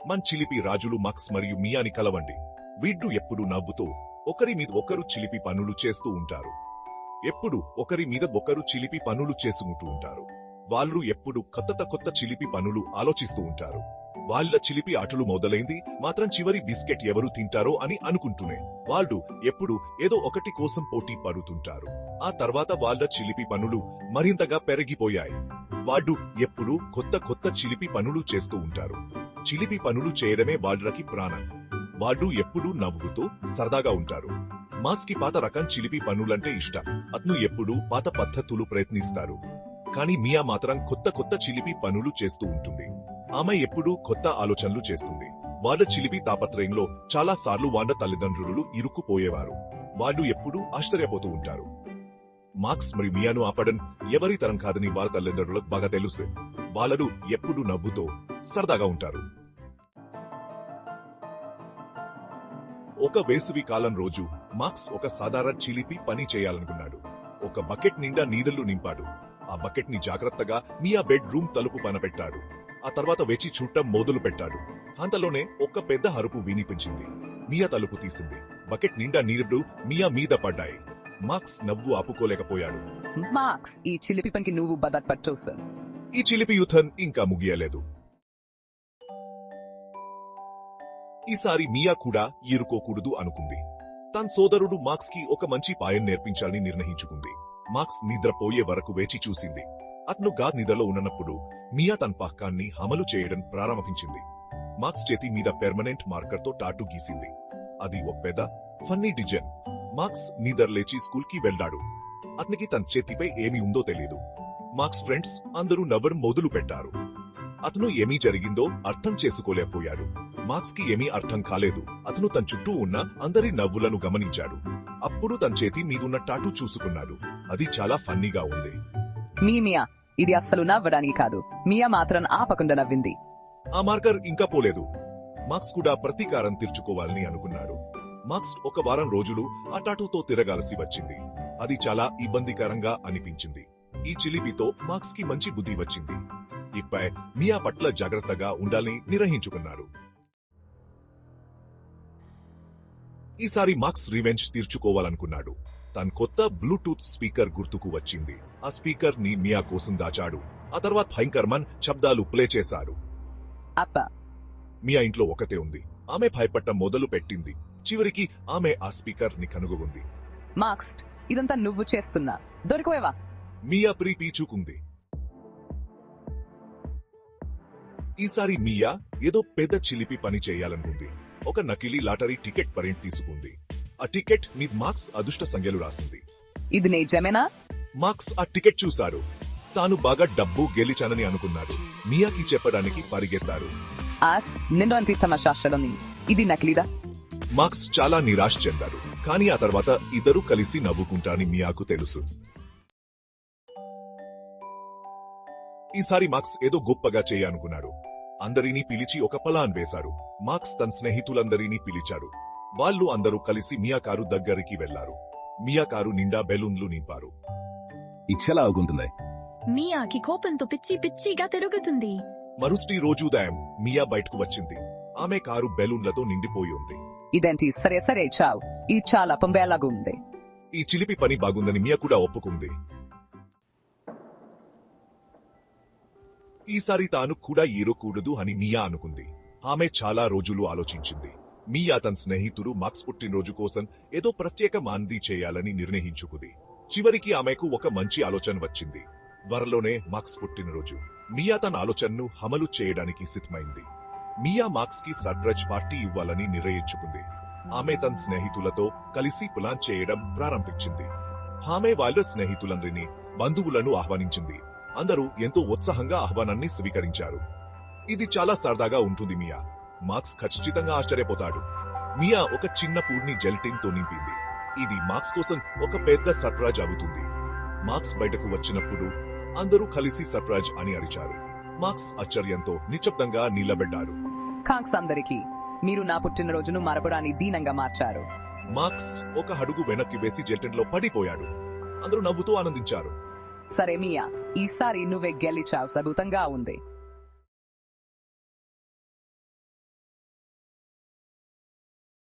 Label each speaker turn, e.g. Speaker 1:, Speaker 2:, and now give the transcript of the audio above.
Speaker 1: మన్ చిలిపి రాజులు మాక్స్ మరియు మియాని కలవండి. వీళ్ళు ఎప్పుడు నవ్వుతూ ఒకరి మీద ఒకరు చిలిపి పనులు చేస్తూ ఉంటారు. ఎప్పుడు ఒకరి మీద ఒకరు చిలిపి పనులు చేసుకుంటూ ఉంటారు. వాళ్ళు ఎప్పుడు కొత్త చిలిపి పనులు ఆలోచిస్తూ ఉంటారు. వాళ్ళ చిలిపి ఆటలు మొదలైంది మాత్రం చివరి బిస్కెట్ ఎవరు తింటారో అని అనుకుంటూనే వాళ్ళు ఎప్పుడు ఏదో ఒకటి కోసం పోటీ పడుతుంటారు. ఆ తర్వాత వాళ్ళ చిలిపి పనులు మరింతగా పెరిగిపోయాయి. వాళ్ళు ఎప్పుడు కొత్త చిలిపి పనులు చేస్తూ ఉంటారు. చిలిపి పనులు చేయడమే వాళ్ళకి ప్రాణం. వాళ్ళు ఎప్పుడూ నవ్వుతూ సరదాగా ఉంటారు. మాక్స్ కి పాత రకం చిలిపి పనులంటే ఇష్టం. అతను ఎప్పుడూ పాత పద్ధతులు ప్రయత్నిస్తారు. కానీ మియా మాత్రం కొత్త చిలిపి పనులు చేస్తూ ఉంటుంది. ఆమె ఎప్పుడూ కొత్త ఆలోచనలు చేస్తుంది. వాళ్ళ చిలిపి తాపత్రయంలో చాలా సార్లు వాళ్ళ తల్లిదండ్రులు ఇరుక్కుపోయేవారు. వాళ్ళు ఎప్పుడూ ఆశ్చర్యపోతూ ఉంటారు. మాక్స్ మరియు మియాను ఆపడం ఎవరి తరం కాదని వాళ్ళ తల్లిదండ్రులకు బాగా తెలుసు. వాళ్ళు ఎప్పుడూ నవ్వుతో సరదాగా ఉంటారు. ఒక వేసవి కాలం రోజు మాక్స్ ఒక సాధారణ చిలిపి పని చేయాలనుకున్నాడు. ఒక బకెట్ నిండా నీళ్లు నింపాడు. ఆ బకెట్ ని జాగ్రత్తగా మియా బెడ్ రూమ్ తలుపు పైన పెట్టాడు. ఆ తర్వాత వేచి చూడటం మొదలు పెట్టాడు. అంతలోనే ఒక పెద్ద అరుపు వినిపించింది. మియా తలుపు తీసింది. బకెట్ నిండా నీళ్లు మియా మీద పడ్డాయి. మాక్స్ నవ్వు ఆపుకోలేకపోయాడు.
Speaker 2: మాక్స్, ఈ చిలిపి పనికి నువ్వు బదపట్టోసు.
Speaker 1: ఈ చిలిపి యుద్ధం ఇంకా ముగియలేదు. ఈసారి మియా కూడా ఇరుకోకూడదు అనుకుంది. తన సోదరుడు మాక్స్ కి ఒక మంచి పాయం నేర్పించాలని నిర్ణయించుకుంది. మాక్స్ నిద్రపోయే వరకు వేచి చూసింది. అతను నిద్రలో ఉన్నప్పుడు మియా తన పహకాన్ని అమలు చేయడం ప్రారంభించింది. మాక్స్ చేతి మీద పెర్మనెంట్ మార్కర్ తో టాటూ గీసింది. అది ఒక పెద్ద ఫన్నీ డిజైన్. మాక్స్ నిద్రలేచి స్కూల్ కి వెళ్లాడు. అతనికి తన చేతిపై ఏమి ఉందో తెలియదు. మాక్స్ ఫ్రెండ్స్ అందరూ నవ్వడం మొదలు పెట్టారు. అతను ఏమీ జరిగిందో అర్థం చేసుకోలేకపోయాడు. మాక్స్ కి ఏమీ అర్థం కాలేదు. అతను తన చుట్టూ ఉన్న అందరి నవ్వులను గమనించాడు. అప్పుడు తన చేతి మీదున్న టాటూ చూసుకున్నాడు. అది చాలా ఫన్నీగా ఉంది.
Speaker 2: మియా, ఇది అస్సలు నవ్వడానికి కాదు. మియా మాత్రం ఆపకుండా నవ్వింది.
Speaker 1: ఆ మార్కర్ ఇంకా పోలేదు. మాక్స్ కూడా ప్రతీకారం తీర్చుకోవాలని అనుకున్నాడు. మాక్స్ ఒక వారం రోజులు ఆ టాటూతో తిరగాల్సి వచ్చింది. అది చాలా ఇబ్బందికరంగా అనిపించింది. ఈ చిలిపితో మాక్స్ కి మంచి బుద్ధి వచ్చింది. ఇప్పై మియా పట్ల జాగ్రత్తగా ఉండాలని నిర్ణయించుకున్నాడు. ఈసారి మాక్స్ రివెంజ్ తీర్చుకోవాలనుకున్నాడు. తన కొత్త బ్లూటూత్ స్పీకర్ గుర్తుకు వచ్చింది. ఆ స్పీకర్ ని మియా కోసం దాచాడు. ఆ తర్వాత భయంకరమైన శబ్దాలు ప్లే చేశాడు. మియా ఇంట్లో ఒకతే ఉంది. ఆమె భయపడటం మొదలు పెట్టింది. చివరికి ఆమె ఆ స్పీకర్ ని కనుగొంది.
Speaker 2: మాక్స్, ఇదంతా నువ్వు చేస్తున్నా. దొరికిపోయావా?
Speaker 1: మియా పీచుకుంది. ఈసారి మియా ఏదో పెద్ద చిలిపి పని చేయాలనుకుంది. ఒక నకిలీ లాటరీ టికెట్ ప్రింట్ తీసుకుంది. ఆ టికెట్ మీద మాక్స్ అదృష్ట సంఖ్యలు రాసింది.
Speaker 2: ఇది నిజమేనా?
Speaker 1: మాక్స్ ఆ టికెట్ చూశారు. తాను బాగా డబ్బు గెలిచానని అనుకున్నాడు. మియాకి చెప్పడానికి పరిగెత్తారు.
Speaker 2: నిండు తమాషాషలోని ఇది నకిలీదా?
Speaker 1: మాక్స్ చాలా నిరాశ చెందారు. కానీ ఆ తర్వాత ఇద్దరు కలిసి నవ్వుకుంటారని మియాకు తెలుసు. ఈసారి మాక్స్ ఏదో గొప్పగా చేయాలనుకున్నాడు. అందరినీ పిలిచి ఒక ప్లాన్ వేశారు. మాక్స్ తన స్నేహితులందరినీ పిలిచారు. వాళ్ళు అందరూ కలిసి మియా కారు దగ్గరికి వెళ్లారు. మియా కారు నిండా బెలూన్లు నింపారు.
Speaker 3: ఇచ్చలా అవుతుంది.
Speaker 4: మియాకి కోపంతో పిచ్చిగా తిరుగుతుంది.
Speaker 1: మరుసటి రోజు ఉదయం మియా బయటకు వచ్చింది. ఆమె కారు బెలూన్లతో నిండిపోయి ఉంది.
Speaker 2: ఇదేంటి? సరే చావు. ఇది చాలా పంబేలాగా ఉంది.
Speaker 1: ఈ చిలిపి పని బాగుందని మియా కూడా ఒప్పుకుంది. ఈసారి తాను కూడా ఏరకూడదు అని మియా అనుకుంది. ఆమె చాలా రోజులు ఆలోచించింది. మియా తన స్నేహితుడు మాక్స్ పుట్టినరోజు కోసం ఏదో ప్రత్యేక మాంది చేయాలని నిర్ణయించుకుంది. చివరికి ఆమెకు ఒక మంచి ఆలోచన వచ్చింది. త్వరలోనే మాక్స్ పుట్టినరోజు. మియా తన ఆలోచనను అమలు చేయడానికి సిద్ధమైంది. మియా మాక్స్ కి సర్ప్రైజ్ పార్టీ ఇవ్వాలని నిర్ణయించుకుంది. ఆమె తన స్నేహితులతో కలిసి ప్లాన్ చేయడం ప్రారంభించింది. ఆమె వాళ్ళ స్నేహితులందరినీ బంధువులను ఆహ్వానించింది. అందరూ ఎంతో ఉత్సాహంగా ఆహ్వానాన్ని స్వీకరించారు. ఇది చాలా సరదాగా ఉంటుంది. మియా మాక్స్ ఖచ్చితంగా ఆశ్చర్యపోతాడు. మియా ఒక చిన్న పూర్ని జెల్టిన్ తో నింపింది. ఇది మాక్స్ కోసం ఒక పెద్ద సర్ప్రైజ్ అవుతుంది. మాక్స్ బయటకు వచ్చినప్పుడు అందరూ కలిసి సర్ప్రైజ్ అని అరిచారు. మాక్స్ ఆశ్చర్యంతో నిశ్శబ్దంగా నిలబడ్డారు.
Speaker 2: థాంక్స్ అందరికీ. మీరు నా పుట్టినరోజును మరపడాన్ని దీనంగా మార్చారు.
Speaker 1: మాక్స్ ఒక అడుగు వెనక్కి వేసి జెల్టిన్ లో పడిపోయాడు. అందరూ నవ్వుతూ ఆనందించారు.
Speaker 2: సరే మియా, ఈసారి నువ్వే గెలిచావు. అద్భుతంగా ఉంది.